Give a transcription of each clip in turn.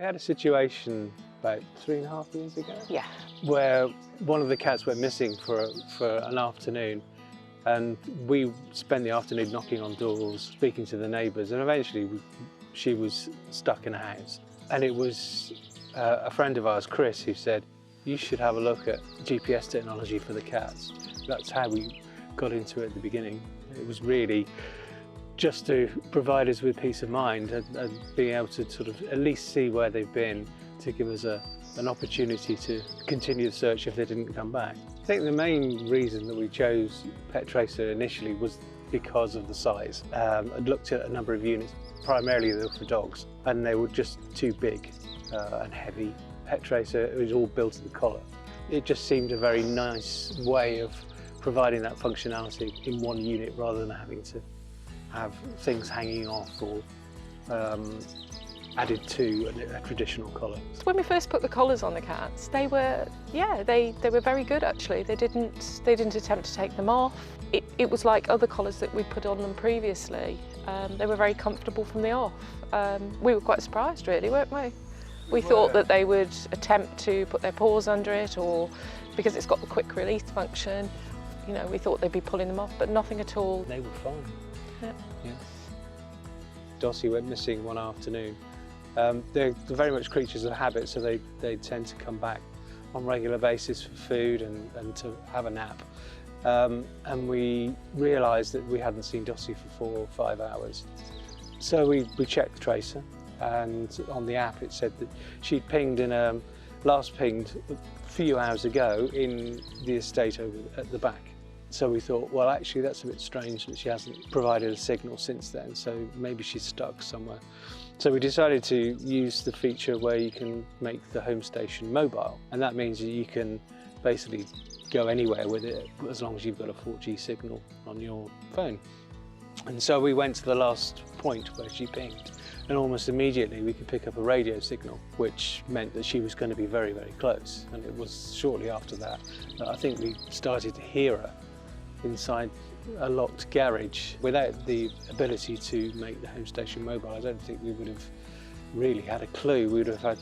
We had a situation about 3.5 years ago. Yeah. Where one of the cats went missing for an afternoon, and we spent the afternoon knocking on doors, speaking to the neighbours, and eventually she was stuck in a house. And it was a friend of ours, Chris, who said, you should have a look at GPS technology for the cats. That's how we got into it at the beginning. It was really just to provide us with peace of mind and being able to sort of at least see where they've been, to give us an opportunity to continue the search if they didn't come back. I think the main reason that we chose Pettracer initially was because of the size. I'd looked at a number of units, primarily they were for dogs, and they were just too big and heavy. Pettracer, it was all built to the collar. It just seemed a very nice way of providing that functionality in one unit rather than having to have things hanging off or added to a traditional collar. When we first put the collars on the cats, they were very good actually. They didn't attempt to take them off. It was like other collars that we put on them previously. They were very comfortable from the off. We were quite surprised really, weren't we? We thought that they would attempt to put their paws under it, or because it's got the quick release function, you know, we thought they'd be pulling them off, but nothing at all. They were fine. Yeah. Yeah. Dossie went missing one afternoon. They're very much creatures of habit, so they tend to come back on a regular basis for food and to have a nap. And we realised that we hadn't seen Dossie for 4 or 5 hours. So we checked the tracer, and on the app it said that she'd pinged last pinged a few hours ago in the estate over at the back. So we thought, well, actually that's a bit strange that she hasn't provided a signal since then, so maybe she's stuck somewhere. So we decided to use the feature where you can make the home station mobile, and that means that you can basically go anywhere with it as long as you've got a 4G signal on your phone. And so we went to the last point where she pinged, and almost immediately we could pick up a radio signal, which meant that she was going to be very, very close. And it was shortly after that I think we started to hear her inside a locked garage. Without the ability to make the home station mobile, I don't think we would have really had a clue. We would have had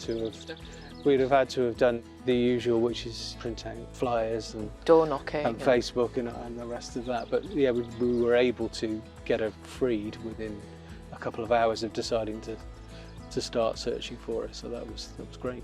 to have done the usual, which is print out flyers and door knocking and Facebook and the rest of that. But yeah, we were able to get her freed within a couple of hours of deciding to start searching for her. So that was great.